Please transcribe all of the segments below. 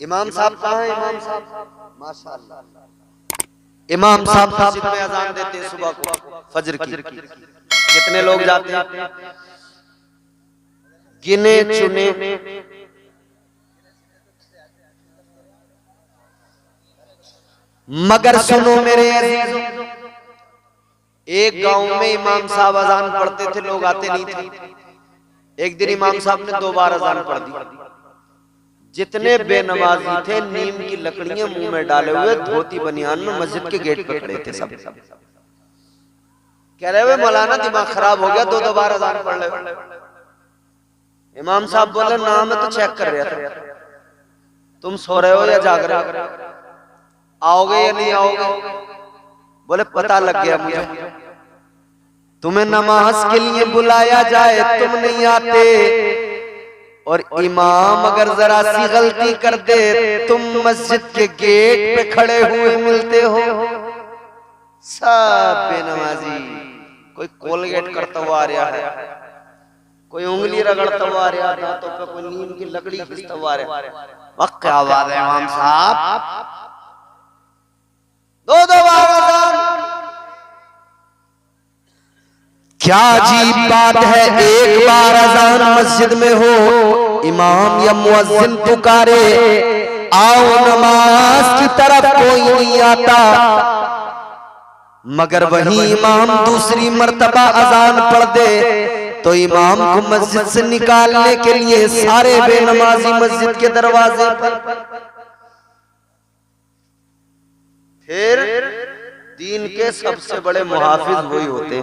इमाम साहब कहाँ है? इमाम साहब माशाअल्लाह इमाम साहब मस्जिद में अजान देते हैं सुबह को फजर की। कितने लोग जाते हैं? गिने चुने। मगर सुनो मेरे अजीजों, एक गांव में इमाम साहब अजान पढ़ते थे, लोग आते नहीं थे। एक दिन इमाम साहब ने 2 बार अजान पढ़ दी। जितने बेनमाजी थे नीम की लकड़ियां मुंह में डाले हुए, धोती बनियान में मस्जिद के गेट पे खड़े थे सब। कह रहे हुए मौलाना दिमाग खराब हो गया, 2 बार अजान पढ़ ले। इमाम साहब बोले ना मैं तो चेक कर रहा था, तुम सो रहे हो या जाग रहे हो, आओगे या नहीं आओगे? बोले पता लग गया मुझे, तुम्हें नमाज के लिए बुलाया जाए तुम नहीं आते, और इमाम अगर जरा सी गलती कर दे तुम मस्जिद के गेट पे खड़े हुए मिलते हो। सब बेनमाजी, कोई कोलगेट करता हुआ आ रहा है, कोई उंगली रगड़ता हुआ आ रहा है दांतों पे, कोई नीम की लकड़ी खींचता हुआ आ रहा है। क्या बात है इमाम साहब, 2 बार अजान। क्या अजीब बात है, एक बार अजान मस्जिद में हो, इमाम या मुअज्जिन पुकारे आओ नमाज की तरफ, कोई नहीं आता। मगर वही इमाम दूसरी मर्तबा अजान पढ़ दे तो इमाम को मस्जिद से निकालने के लिए सारे बेनमाजी मस्जिद के दरवाजे पर। फिर दीन के सबसे बड़े मुहाफिज वही होते,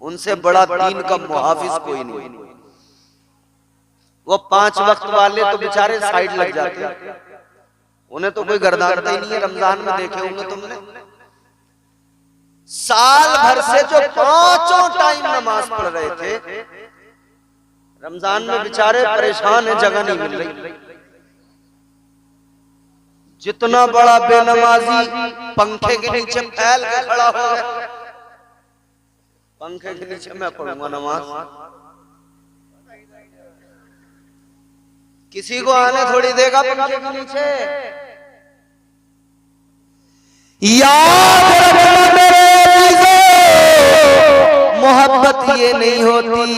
उनसे बड़ा दीन का मुहाफिज कोई नहीं। वो 5 वक्त वाले तो बेचारे साइड लग जाते हैं, उन्हें तो कोई गर्दानता ही नहीं है। रमजान में देखे होंगे तुमने, साल भर से जो 5 टाइम नमाज पढ़ रहे थे, रमजान में बेचारे परेशान है, जगह नहीं मिल रही। जितना बड़ा बेनमाजी पंखे के नीचे फैल के खड़ा हो गया, पंखे के नीचे मैं पढ़ूंगा नमाज, किसी को आने थोड़ी देगा पंखे के नीचे। याद रखना मेरे मोहब्बत ये नहीं होती,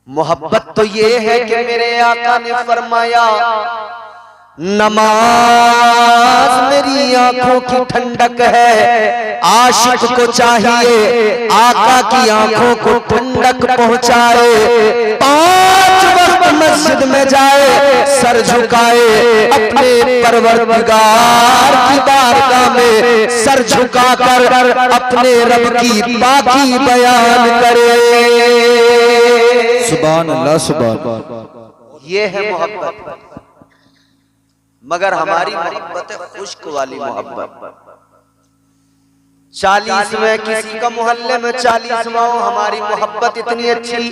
मोहब्बत तो ये है कि मेरे आका ने फरमाया नमाज मेरी आंखों की ठंडक है। आशिक को चाहिए आका की आंखों को ठंडक पहुंचाए, 5 वक्त मस्जिद में जाए, सर झुकाए, अपने परवरदिगार की बारगाह में सर झुकाकर अपने रब की पाकी बयान करे। सुभान अल्लाह, सुभान। ये है मोहब्बत। मगर हमारी मोहब्बत है खुश्क वाली मोहब्बत। 40वें किसी का मोहल्ले में 40वां हो, हमारी मोहब्बत इतनी अच्छी,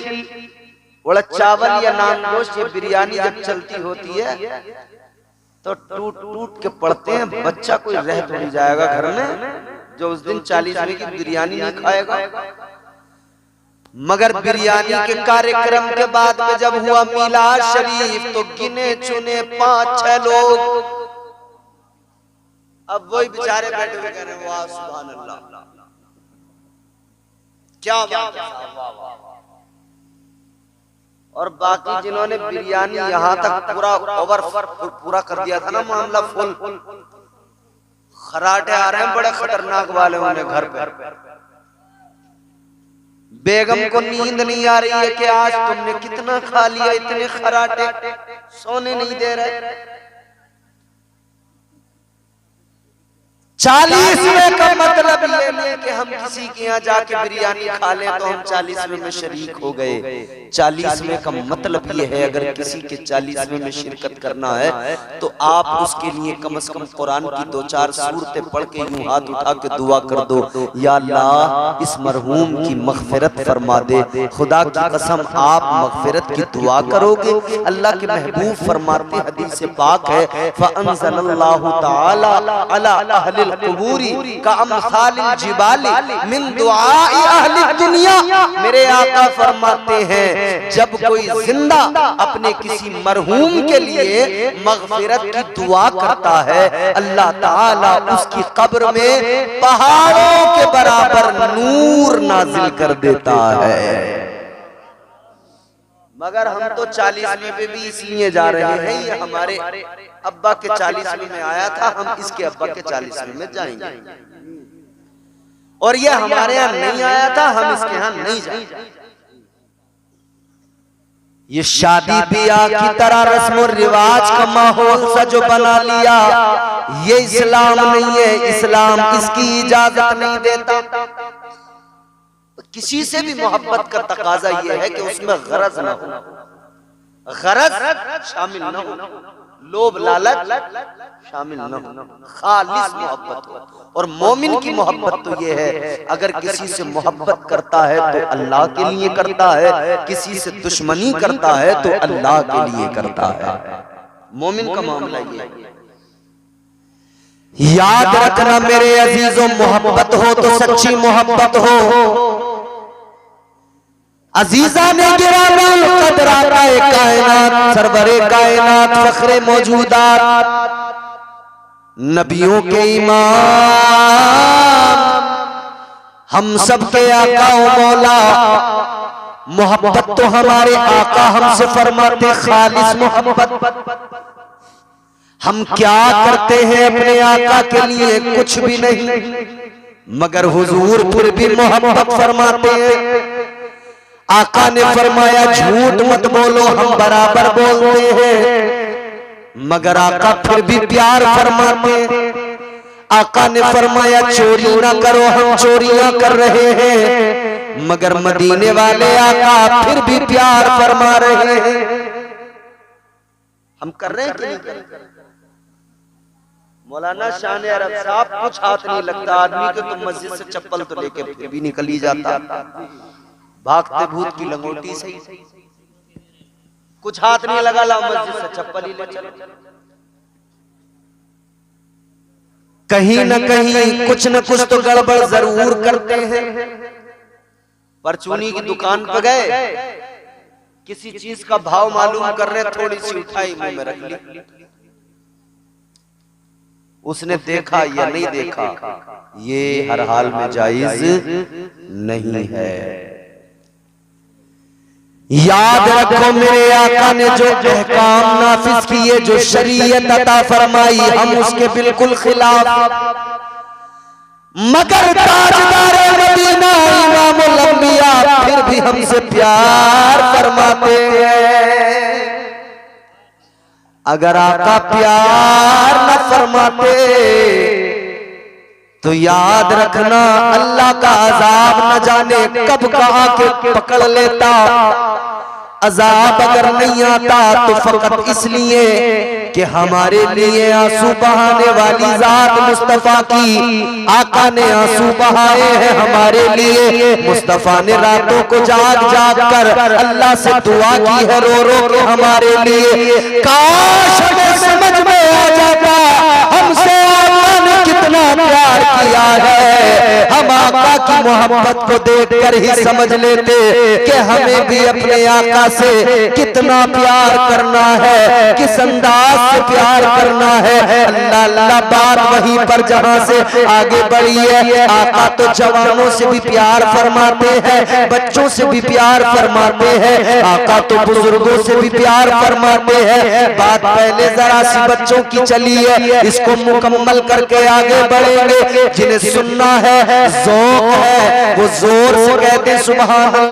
बड़ा चावल या नान गोश्त या बिरयानी जब चलती होती है तो टूट टूट के पड़ते हैं। बच्चा कोई रह थोड़ी जाएगा घर में जो उस दिन 40वें की बिरयानी नहीं खाएगा। मगर बिरयानी के कार्यक्रम के बाद में जब हुआ मिलाद शरीफ तो गिने चुने 5-6 लोग, अब वही बेचारे बैठे हुए कह रहे हैं वाह सुभान अल्लाह, क्या बात है। और बाकी जिन्होंने बिरयानी यहां तक पूरा कर दिया था ना, मामला फुल, खराटे आ रहे हैं बड़े खतरनाक वाले उन्हें घर पे। बेगम को नींद नहीं आ रही है कि आज तुमने कितना खा लिया, इतने खराटे, सोने नहीं दे रहे। 40वें का मतलब ये नहीं कि हम किसी के यहाँ जाके बिरयानी खा लें तो हम 40वें में शरीक हो गए। 40वें का मतलब ये है अगर किसी के 40वें में शिरकत करना है तो आप उसके लिए कम से कम कुरान की 2-4 सूरतें पढ़ के यूं हाथ उठा के दुआ कर दो, या अल्लाह इस मरहूम की मगफिरत फरमा दे। खुदा की कसम आप मगफिरत की दुआ करोगे, अल्लाह के महबूब फरमाते हदीस पाक है फअंज़लल्लाहु तआला अला अहलिल कुबूरी का अमसालिल जिबाली मिन दुआई अहली दुनिया। मेरे आका फरमाते हैं जब कोई जिंदा अपने किसी मरहूम के लिए मगफिरत की दुआ करता है, अल्लाह ताला उसकी कब्र में पहाड़ों के बराबर नूर नाजिल कर देता है। मगर हम तो 40वें पे भी इसलिए जा रहे हैं, ये हमारे अब्बा के 40वें में आया था, हम इसके अब्बा के 40वें में जाएंगे। और ये हमारे यहाँ नहीं आया था, हम इसके यहाँ नहीं जाएंगे। ये शादी ब्याह की तरह रस्म और रिवाज का माहौल सा जो बना लिया, ये इस्लाम नहीं है। इस्लाम इसकी इजाजत नहीं देता। किसी से भी मोहब्बत का तकाजा यह है कि उसमें गरज न हो, गरज शामिल न हो, लोभ लालच शामिल न हो, खालिस मोहब्बत हो। और मोमिन की मोहब्बत तो यह है, अगर किसी से मोहब्बत करता है तो अल्लाह के लिए करता है, किसी से दुश्मनी करता है तो अल्लाह के लिए करता है। मोमिन का मामला ये है। याद रखना मेरे अजीजों, मोहब्बत हो तो सच्ची मोहब्बत हो। अजीजा ने गिरामुल कद्र आकाए कायनात, सरवरे कायनात, फखरे मौजूदात, नबियों के इमाम, हम सब के आका मौला, मोहब्बत तो हमारे आका हमसे फरमाते खालिस मोहब्बत। हम क्या करते हैं अपने आका के लिए? कुछ भी नहीं, मगर हुजूर फिर भी मोहब्बत फरमाते हैं। आका ने फरमाया झूठ मत बोलो, हम बराबर बोलते हैं, मगर आका फिर भी प्यार फरमाते हैं। आका ने फरमाया चोरी ना करो, हम चोरियां कर रहे हैं, मगर मदीने वाले आका फिर भी प्यार फरमा रहे हैं। हम कर रहे हैं कि नहीं कर रहे? मौलाना शान अरब साहब कुछ हाथ नहीं लगता आदमी को, तो मस्जिद से चप्पल तो लेके फिर भी निकल ही जाता, भागते भूत की लंगोटी से कुछ हाथ नहीं लगा, ला मस्जिद से चप्पल ही ले चलो। कहीं न कहीं कुछ न कुछ तो गड़बड़ जरूर करते हैं। परचूनी की दुकान पर गए, किसी चीज का भाव मालूम कर रहे, थोड़ी सी उठाई मुंह में रख ली, उसने देखा या नहीं देखा, ये हर हाल में जायज नहीं है। याद रखो मेरे आका ने जो अहकाम नाफिज किए, जो शरीयत अता फरमाई, हम उसके बिल्कुल खिलाफ, मगर ताजदार मदीना इमामुल अंबिया फिर भी हमसे प्यार फरमाते हैं। अगर आका प्यार न फरमाते तो याद रखना अल्लाह का अजाब न जाने कब कहां के पकड़ लेता। अजाब अगर नहीं आता तो फकत इसलिए कि हमारे लिए आंसू बहाने वाली जात मुस्तफा की, आका ने आंसू बहाए हैं हमारे लिए। मुस्तफा ने रातों को जाग जाग कर अल्लाह से दुआ की है, रो रो के हमारे लिए। काश हमें समझ में आ जाता हमसे आका ने कितना प्यार किया है, हम आका की मोहब्बत को देखकर ही समझ लेते कि हमें भी अपने आका से कितना प्यार करना है, किस अंदाज से प्यार करना है। अल्लाह अल्लाह बात वहीं पर जहां से आगे बढ़ी है। आका तो जवानों से भी प्यार फरमाते हैं, बच्चों से भी प्यार फरमाते हैं, आका तो बुजुर्गों से भी प्यार फरमाते हैं। बात पहले जरा सी बच्चों की चली है, इसको मुकम्मल करके आगे बढ़ेंगे। जिन्हें सुनना है, ज़ौक़ है, वो जोर से कहते सुभान अल्लाह।